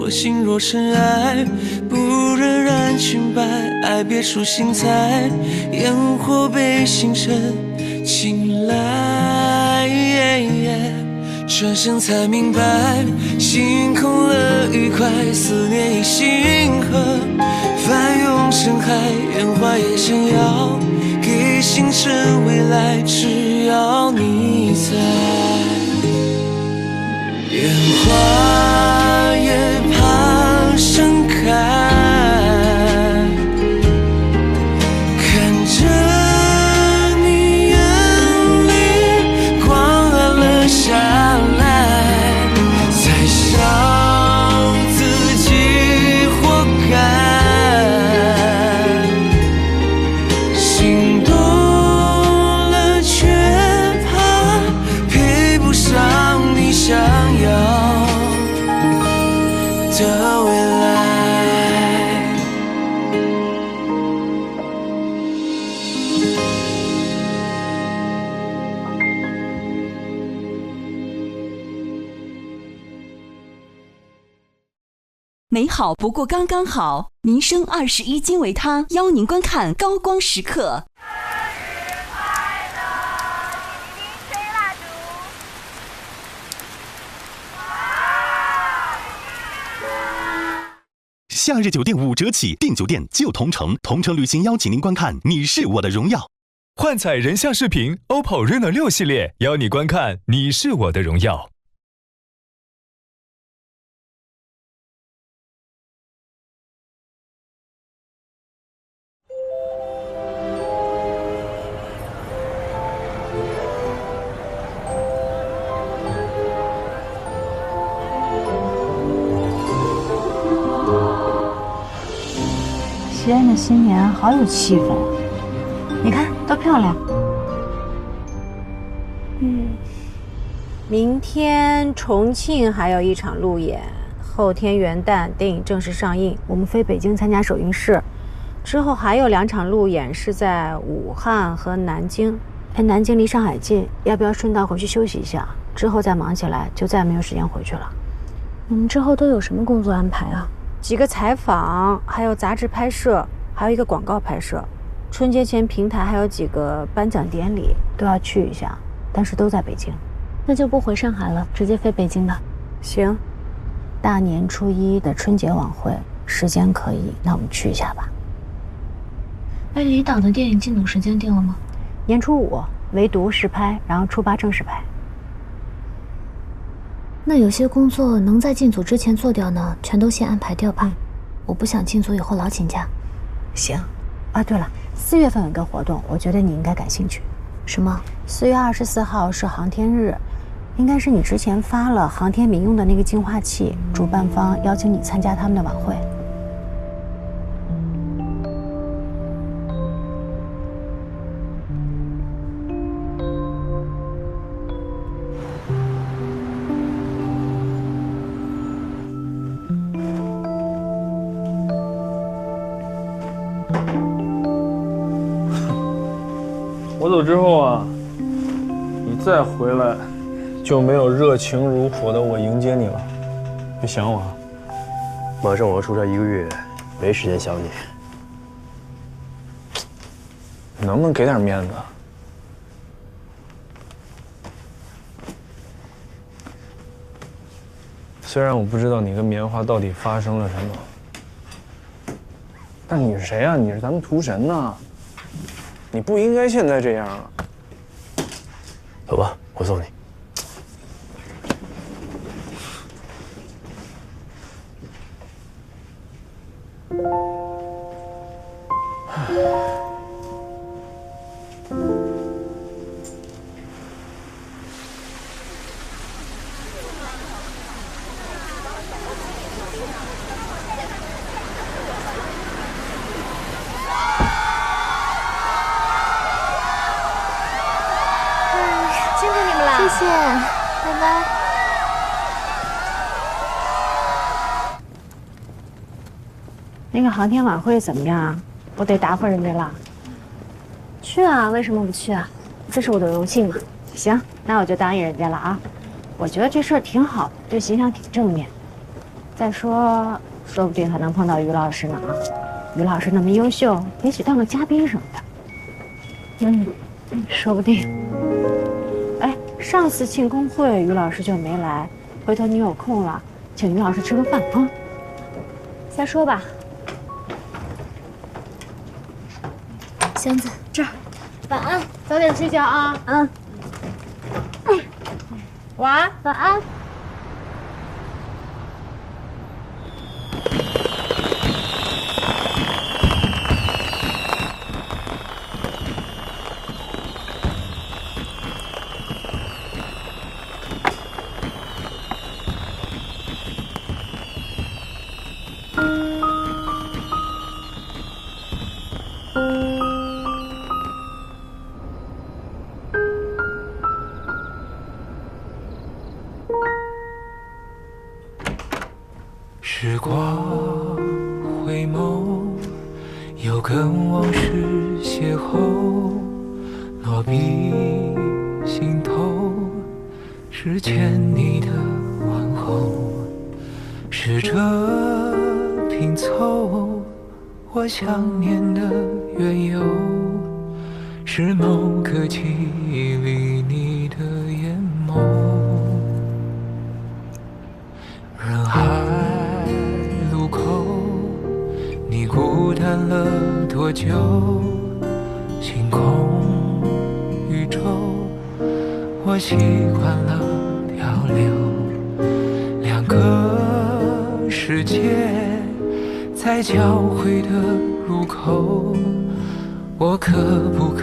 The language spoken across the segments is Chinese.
我心若尘埃，不忍染裙摆，爱别出心裁，烟火被星辰青睐。转身才明白，心空了愉快，思念已星河，翻涌深海，圆滑也想要给星辰未来，只要你在。烟花也怕盛开，看着你眼里光暗了下来，才想自己活该。心动了却怕配不上你想要的未来。美好不过刚刚好，民生21金维他邀您观看高光时刻。夏日酒店5折起，订酒店就同城。同城旅行邀请您观看《你是我的荣耀》。幻彩人像视频 OPPO Reno 6系列邀你观看《你是我的荣耀》。西安的新年好有气氛，你看多漂亮。明天重庆还有一场路演，后天元旦电影正式上映，我们飞北京参加首映式，之后还有2场路演是在武汉和南京。南京离上海近，要不要顺道回去休息一下？之后再忙起来就再没有时间回去了。你们之后都有什么工作安排啊？几个采访，还有杂志拍摄，还有一个广告拍摄。春节前平台还有几个颁奖典礼都要去一下，但是都在北京。那就不回上海了，直接飞北京吧。行。大年初1的春节晚会，时间可以，那我们去一下吧。李导的电影进组时间定了吗？年初5唯独试拍，然后初8正式拍。那有些工作能在进组之前做掉呢，全都先安排调派。我不想进组以后老请假。行。啊，对了，4月份有个活动，我觉得你应该感兴趣。什么？4月24号是航天日，应该是你之前发了航天民用的那个净化器，主办方邀请你参加他们的晚会。我走之后啊，你再回来，就没有热情如火的我迎接你了。别想我啊！马上我要出差1个月，没时间想你。能不能给点面子？虽然我不知道你跟棉花到底发生了什么，但你是谁啊？你是咱们屠神呐！你不应该现在这样啊！走吧，我送你。谢谢，拜拜。那个航天晚会怎么样？我得答复人家了。去啊，为什么不去啊？这是我的荣幸嘛。行，那我就答应人家了啊。我觉得这事儿挺好的，对形象挺正面。再说，说不定还能碰到于老师呢。于老师那么优秀，也许当个嘉宾什么的。说不定。哎，上次庆功会于老师就没来，回头你有空了，请于老师吃个饭啊。再说吧。箱子这儿。晚安，早点睡觉啊。晚安，晚安。时光回眸，又跟往事邂逅，落笔心头，是欠你的问候，试着拼凑我想念的缘由，是某个记忆里你的眼眸，人海路口，你孤单了多久？星空宇宙，我习惯了漂流，两个世界在交汇的入口，我可不可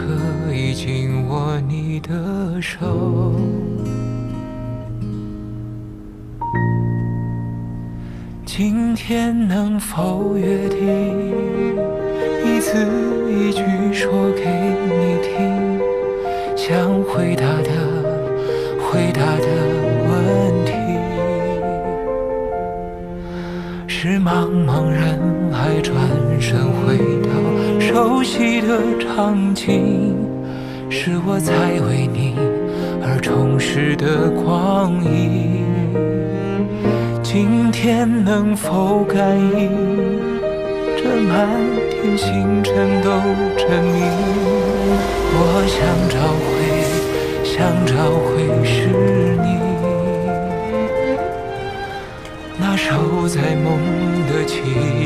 以紧握你的手？今天能否约定，一字一句说给你听，想回答的问题，是茫茫人海转身回到熟悉的场景，是我在为你而充实的光阴。今天能否感应，这满天星辰都证明，我想找回是你，那守在梦的起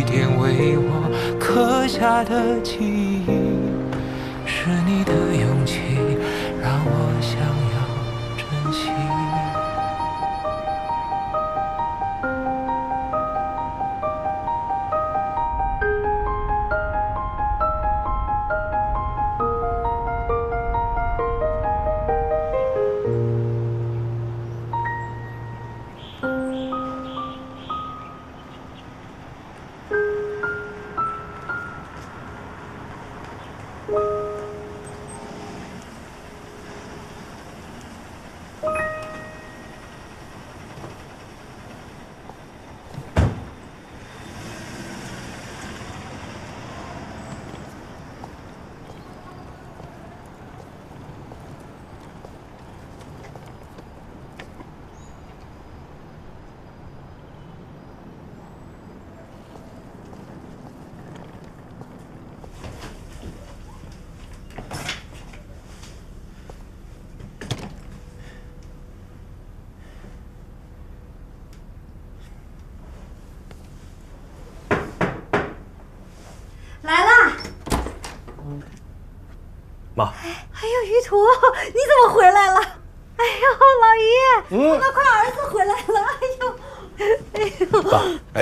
点为我刻下的记忆，是你的勇气让我想要珍惜。来啦！妈，哎呦，于途，你怎么回来了？哎呦，老爷，我的快儿子回来了！哎呦，爸，哎，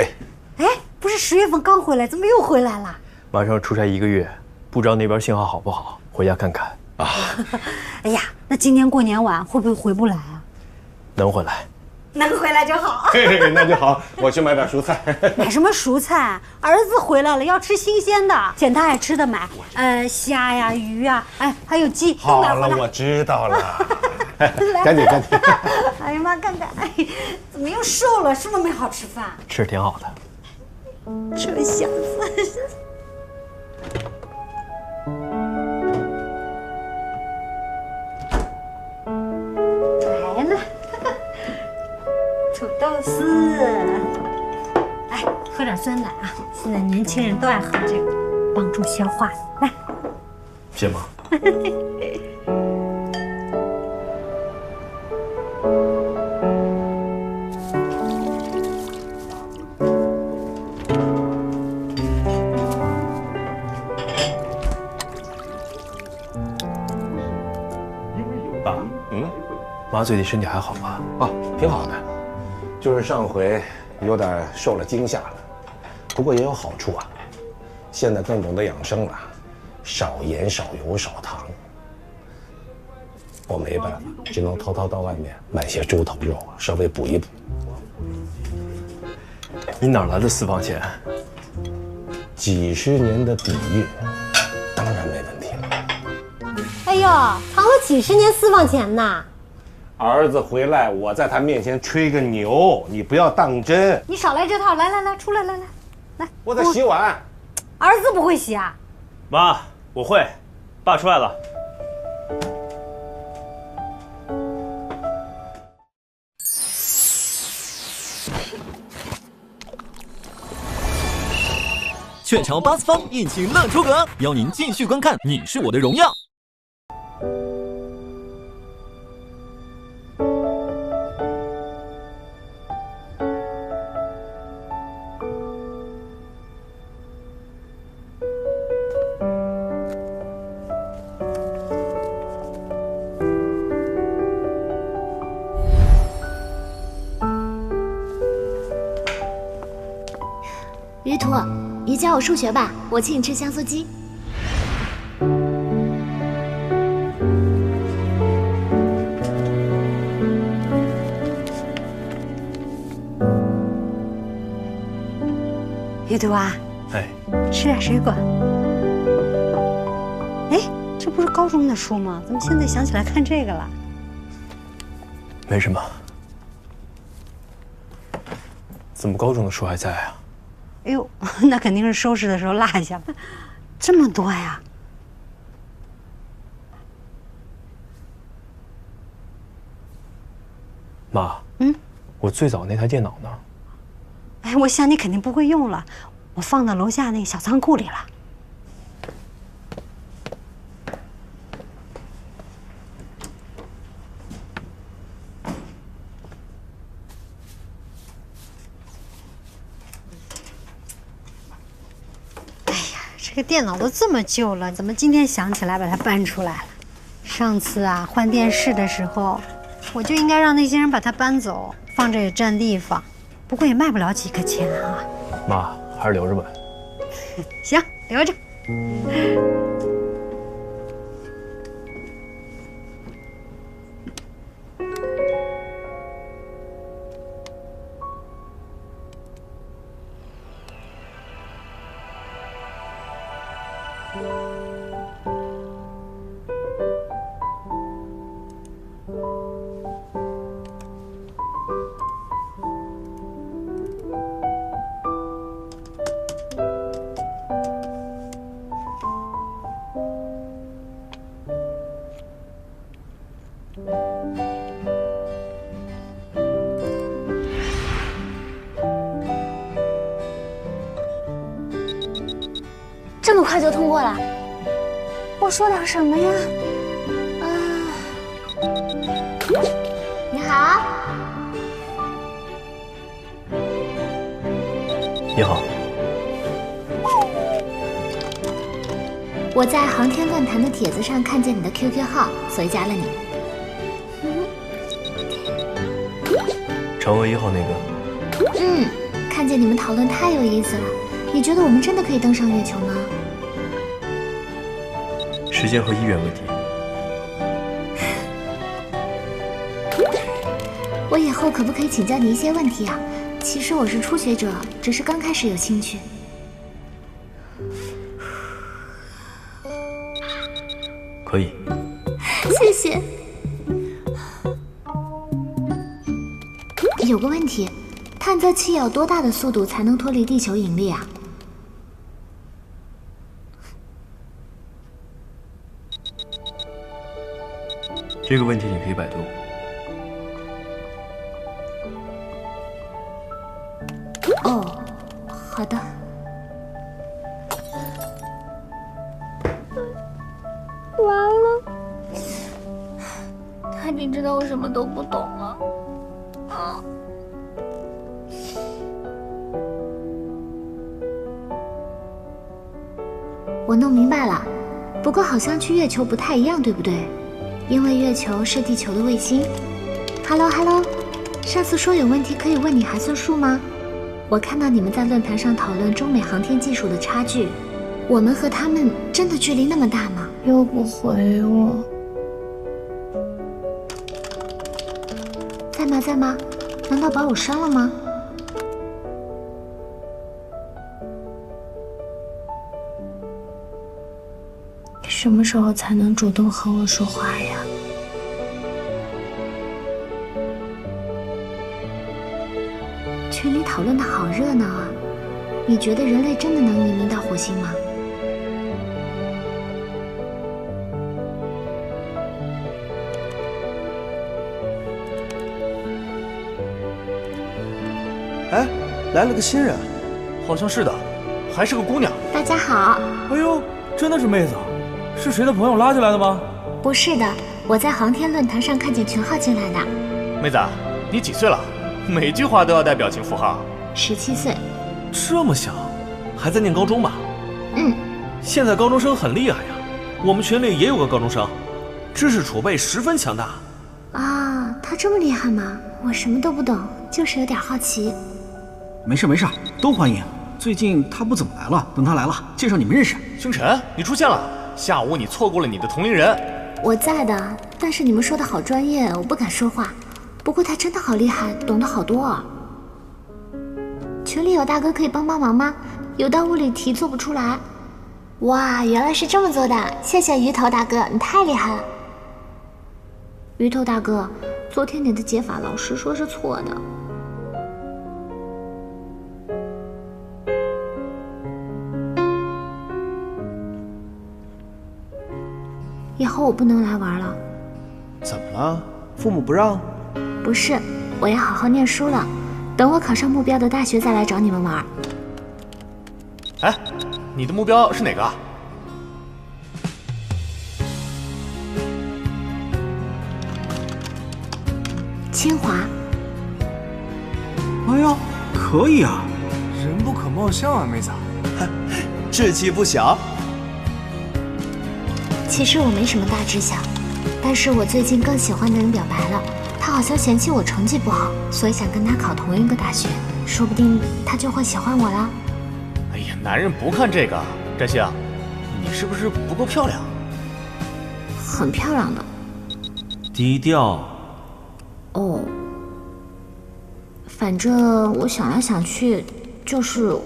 不是10月份刚回来，怎么又回来了？马上出差1个月，不知道那边信号好不好，回家看看啊。哎呀，那今年过年晚会不会回不来啊？能回来。能回来就好。嘿，那就好，我去买点蔬菜。买什么蔬菜？儿子回来了，要吃新鲜的，捡他爱吃的买。虾呀、鱼呀，哎，还有鸡，都买回来。好了，我知道了。赶紧。哎呀妈，看看，哎，怎么又瘦了？是不是没好吃饭？吃挺好的。这小子。来了，土豆丝。点酸奶啊，现在年轻人都爱喝这个，帮助消化。来，谢妈。爸，妈最近身体还好吧？啊，挺好的，就是上回有点受了惊吓了，不过也有好处啊，现在更懂得养生了，少盐、少油、少糖。我没办法，只能偷偷到外面买些猪头肉，稍微补一补。你哪来的私房钱？几十年的底蕴，当然没问题了。哎呦，藏了几十年私房钱呢！儿子回来，我在他面前吹个牛，你不要当真。你少来这套，来来来，出来，来来来。我在洗碗。儿子不会洗啊？妈，我会。爸出来了。雀巢八次方宴请乐出阁，邀您继续观看《你是我的荣耀》。于途，你教我数学吧，我请你吃香酥鸡。于途啊，哎，吃点水果。哎，这不是高中的书吗？怎么现在想起来看这个了？没什么。怎么高中的书还在啊？哎呦，那肯定是收拾的时候落下了，这么多呀！妈，我最早那台电脑呢？哎，我想你肯定不会用了，我放到楼下那个小仓库里了。这个电脑都这么旧了，怎么今天想起来把它搬出来了？上次啊换电视的时候，我就应该让那些人把它搬走，放着也占地方，不过也卖不了几个钱啊。妈，还是留着吧。行，留着。这么快就通过了？我说点什么呀？你好。你好。我在航天论坛的帖子上看见你的 QQ 号，所以加了你。嫦娥1号那个？看见你们讨论太有意思了。你觉得我们真的可以登上月球吗？时间和意愿问题。我以后可不可以请教你一些问题啊？其实我是初学者，只是刚开始有兴趣。可以。谢谢。有个问题，探测器要多大的速度才能脱离地球引力啊？这个问题你可以百度。哦，好的。完了，他已经知道我什么都不懂了。我弄明白了，不过好像去月球不太一样，对不对？因为月球是地球的卫星。Hello， 上次说有问题可以问你还算数吗？我看到你们在论坛上讨论中美航天技术的差距，我们和他们真的距离那么大吗？又不回我。在吗？难道把我删了吗？什么时候才能主动和我说话呀？群里讨论的好热闹啊！你觉得人类真的能移民到火星吗？哎，来了个新人，好像是的，还是个姑娘。大家好。哎呦，真的是妹子，是谁的朋友拉进来的吗？不是的，我在航天论坛上看见群号进来的。妹子，你几岁了？每句话都要带表情符号。17岁。这么小，还在念高中吧？嗯。现在高中生很厉害呀，我们群里也有个高中生，知识储备十分强大。啊，他这么厉害吗？我什么都不懂，就是有点好奇。没事，都欢迎。最近他不怎么来了，等他来了，介绍你们认识。星辰，你出现了。下午你错过了你的同龄人。我在的，但是你们说的好专业，我不敢说话。不过他真的好厉害，懂得好多啊。群里有大哥可以帮忙吗？有道物理题做不出来。哇，原来是这么做的，谢谢鱼头大哥，你太厉害了。鱼头大哥，昨天你的解法老师说是错的。以后我不能来玩了。怎么了？父母不让？不是，我要好好念书了，等我考上目标的大学再来找你们玩。哎，你的目标是哪个？清华。哎呀，可以啊！人不可貌相啊，妹子，志气不小。其实我没什么大志向，但是我最近更喜欢的人表白了，他好像嫌弃我成绩不好，所以想跟他考同一个大学，说不定他就会喜欢我了。哎呀，男人不看这个。占星，你是不是不够漂亮？很漂亮的。低调。哦，反正我想来想去，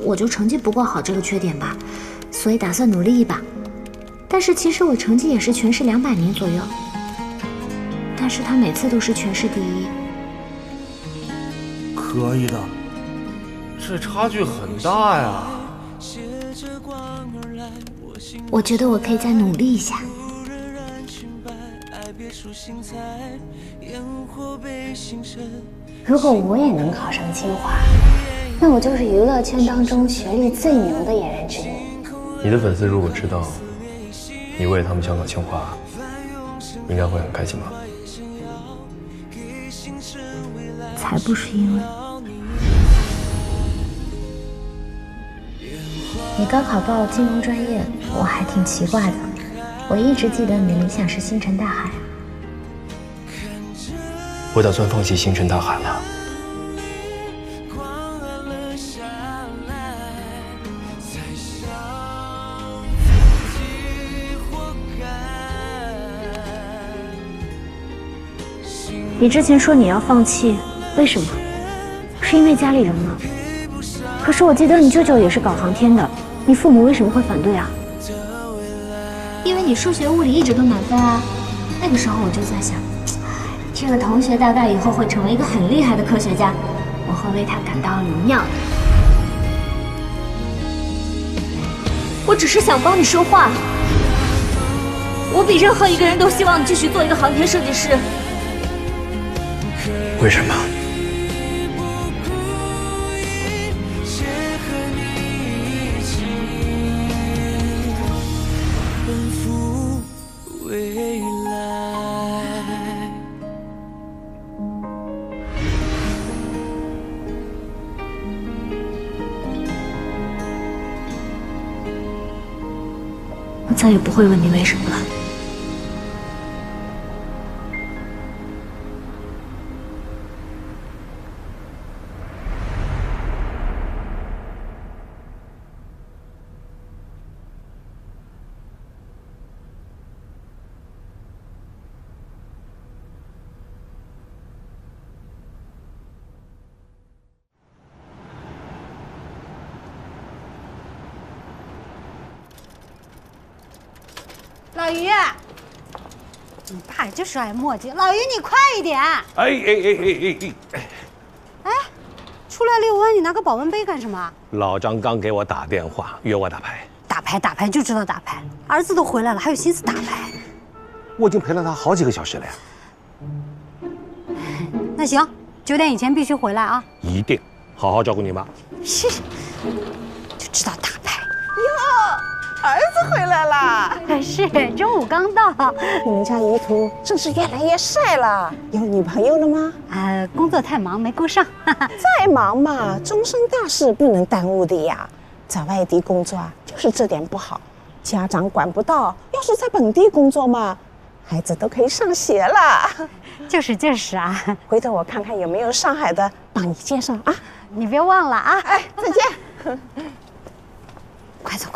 我就成绩不够好这个缺点吧，所以打算努力一把。但是其实我成绩也是全市200名左右，但是他每次都是全市第一。可以的，这差距很大呀。我觉得我可以再努力一下。如果我也能考上清华，那我就是娱乐圈当中学历最牛的演员之一。你的粉丝如果知道你为他们想考清华，应该会很开心吧？才不是因为。你高考报金融专业，我还挺奇怪的。我一直记得你的理想是星辰大海。我打算放弃星辰大海了。你之前说你要放弃，为什么？是因为家里人吗？可是我记得你舅舅也是搞航天的，你父母为什么会反对啊？因为你数学物理一直都满分啊。那个时候我就在想，这个同学大概以后会成为一个很厉害的科学家，我会为他感到荣耀的。我只是想帮你说话，我比任何一个人都希望你继续做一个航天设计师。为什么？再也不会问你为什么了。老于，你爸就是爱磨叽。老于，你快一点！哎，出来遛弯，你拿个保温杯干什么？老张刚给我打电话，约我打牌。打牌就知道打牌，儿子都回来了，还有心思打牌？我已经陪了他好几个小时了呀。那行，9点以前必须回来啊！一定，好好照顾你妈。是，就知道打牌。哟，儿子回来啦！是，中午刚到。你们家怡图真是越来越帅了。有女朋友了吗？工作太忙没顾上。再忙嘛，终身大事不能耽误的呀。在外地工作啊，就是这点不好，家长管不到。要是在本地工作嘛，孩子都可以上学了。就是啊。回头我看看有没有上海的帮你介绍啊。你别忘了啊。哎，再见。快走！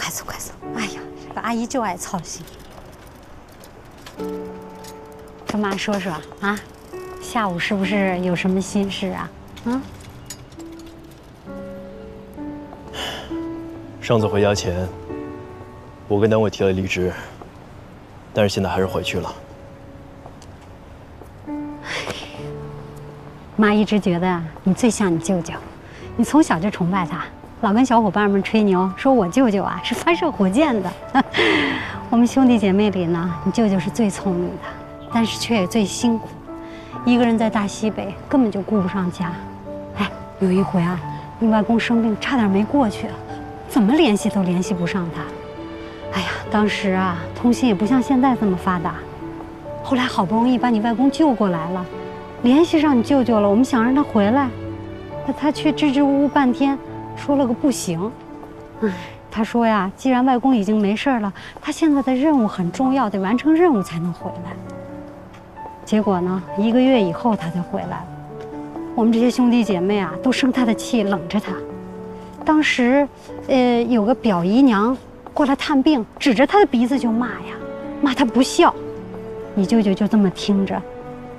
哎呀，这个阿姨就爱操心。跟妈说说啊，下午是不是有什么心事啊？上次回家前，我跟单位提了离职，但是现在还是回去了。妈一直觉得你最像你舅舅，你从小就崇拜他，老跟小伙伴们吹牛，说我舅舅啊是发射火箭的。我们兄弟姐妹里呢，你舅舅是最聪明的，但是却也最辛苦，一个人在大西北根本就顾不上家。哎，有一回啊，你外公生病，差点没过去，怎么联系都联系不上他。哎呀，当时啊，通信也不像现在这么发达。后来好不容易把你外公救过来了，联系上你舅舅了，我们想让他回来，他却支支吾吾半天，说了个不行。哎，他说呀，既然外公已经没事了，他现在的任务很重要，得完成任务才能回来。结果呢，1个月以后他才回来了。我们这些兄弟姐妹啊，都生他的气，冷着他。当时，有个表姨娘过来探病，指着他的鼻子就骂呀，骂他不孝。你舅舅就这么听着，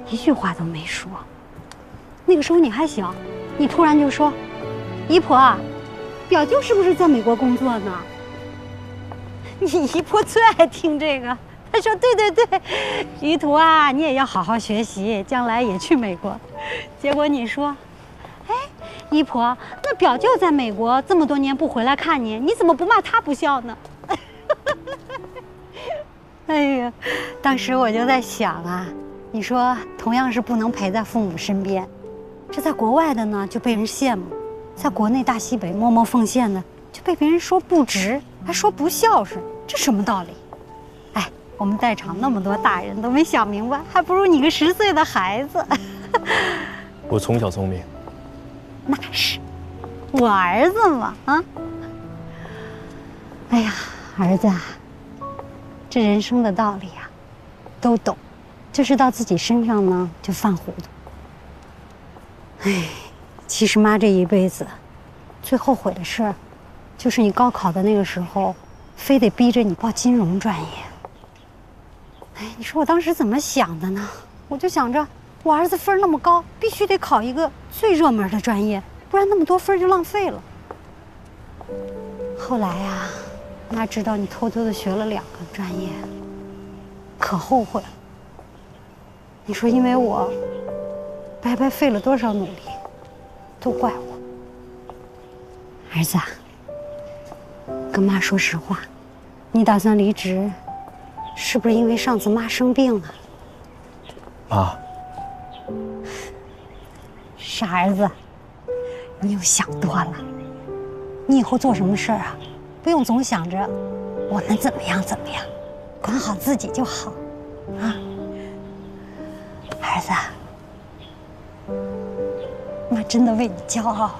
一句话都没说。那个时候你还小，你突然就说：“姨婆，表舅是不是在美国工作呢？”你姨婆最爱听这个，她说：“对，于途啊，你也要好好学习，将来也去美国。”结果你说：“哎，姨婆，那表舅在美国这么多年不回来看你，你怎么不骂他不孝呢？”哎呀，当时我就在想啊，你说同样是不能陪在父母身边，这在国外的呢就被人羡慕，在国内大西北默默奉献的就被别人说不值，还说不孝顺，这什么道理？哎，我们在场那么多大人都没想明白，还不如你个10岁的孩子。我从小聪明，那是我儿子嘛啊！哎呀，儿子啊，这人生的道理啊，都懂，就是到自己身上呢就犯糊涂。哎，其实妈这一辈子最后悔的事儿，就是你高考的那个时候，非得逼着你报金融专业。哎，你说我当时怎么想的呢？我就想着我儿子分那么高，必须得考一个最热门的专业，不然那么多分就浪费了。后来呀，妈知道你偷偷的学了2个专业，可后悔了。你说因为我白白费了多少努力，都怪我。儿子啊，跟妈说实话，你打算离职，是不是因为上次妈生病了？妈，傻儿子，你又想多了。你以后做什么事儿啊，不用总想着我们怎么样，管好自己就好啊。儿子，妈真的为你骄傲，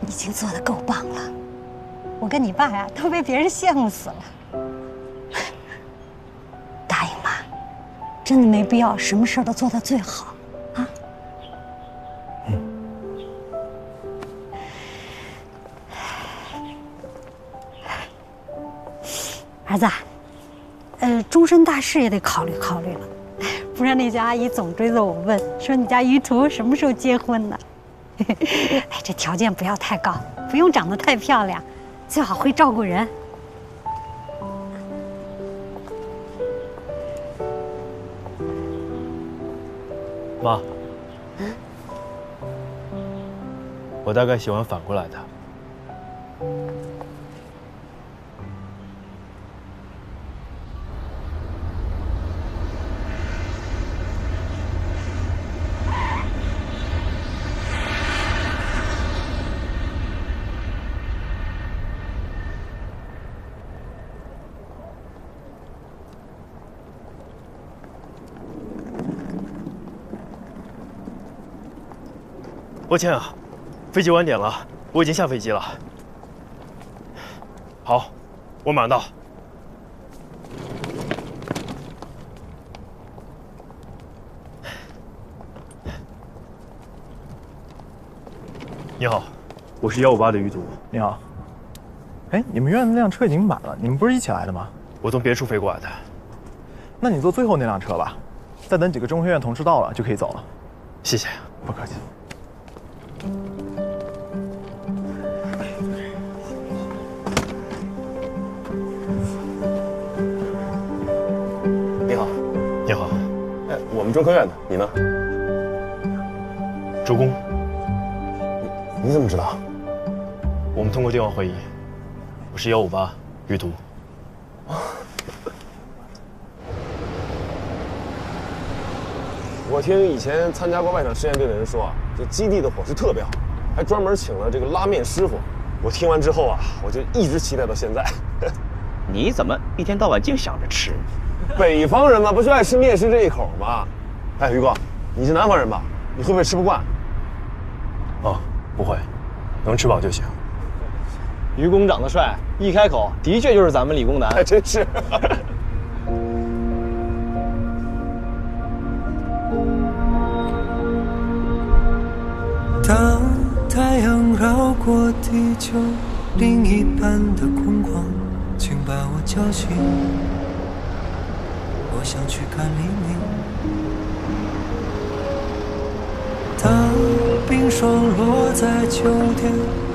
你已经做得够棒了。我跟你爸呀，都被别人羡慕死了。真的没必要什么事儿都做到最好啊。儿子，终身大事也得考虑考虑了，不然那家阿姨总追着我问，说你家于途什么时候结婚呢？哎，这条件不要太高，不用长得太漂亮，最好会照顾人。妈，我大概喜欢反过来的。抱歉啊，飞机晚点了，我已经下飞机了。好，我马上到。你好，我是158的于途。你好。哎，你们院子那辆车已经满了，你们不是一起来的吗？我从别处飞过来的。那你坐最后那辆车吧，再等几个中科院同事到了就可以走了。谢谢。不客气。你好，你好。哎，我们中科院的，你呢？周工。你怎么知道？我们通过电话会议。我是158于途。我听以前参加过外场试验队的人说啊，这基地的伙食特别好，还专门请了这个拉面师傅。我听完之后啊，我就一直期待到现在。你怎么一天到晚净想着吃？北方人嘛，不就爱吃面食这一口吗？哎，于哥，你是南方人吧？你会不会吃不惯？哦，不会，能吃饱就行。于工长得帅，一开口的确就是咱们理工男，还真是。当太阳绕过地球另一半的空旷，请把我叫醒，我想去看黎明。当冰霜落在秋天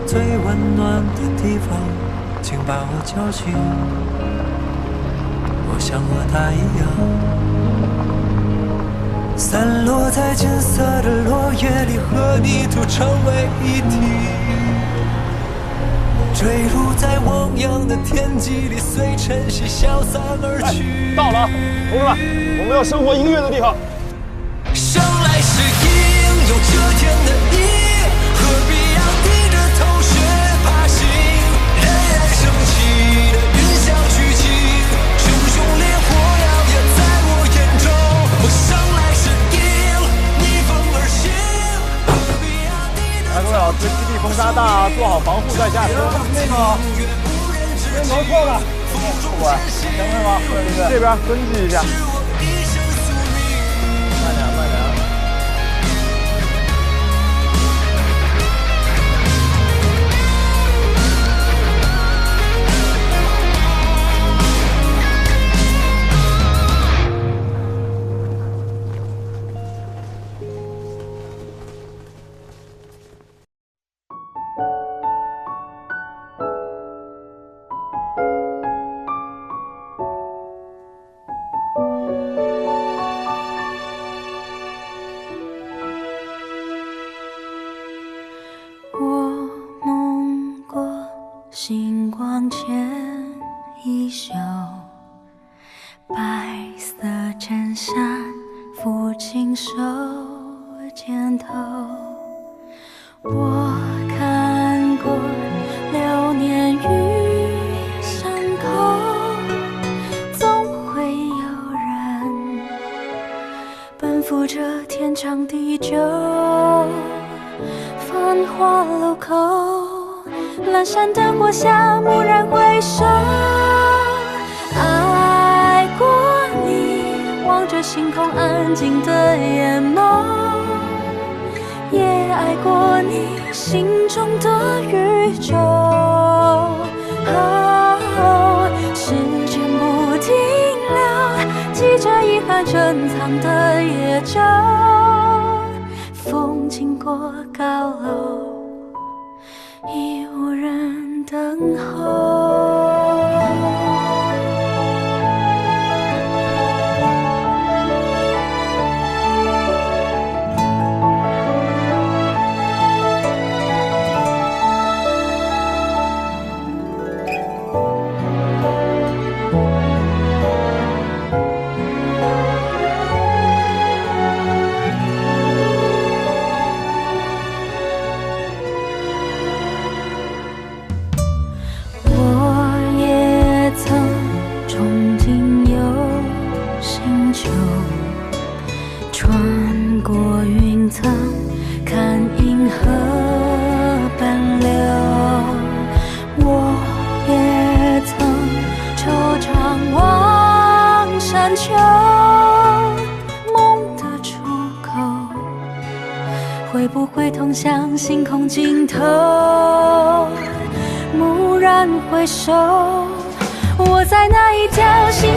最温暖的地方，请把我叫醒，我像和他一样，散落在金色的落叶里，和泥土成为一体，坠入在汪洋的天际里，随晨曦消散而去。到了，同志们，我们要生活1个月的地方。生来是应有这天的你，何必要低着头学爬行？冉冉升起的云想去情，熊熊烈火燎原在我眼中。我生来是应逆风而行，何必要低着头。各位老师，基地风沙大，做好防护再下车。那个镜头错了，不管，前面吗？这边分析一下。慢点，慢点。星光牵衣袖，白色衬衫抚琴手肩头。我看过流年与伤口，总会有人奔赴这天长地久。繁华路口，阑珊灯火下，蓦然回首，爱过你，望着星空安静的眼眸，也爱过你心中的宇宙。时间不停留，记着遗憾珍藏的夜舟，风经过高楼，已无人等候。会不会通向星空尽头？蓦然回首，我在那一条星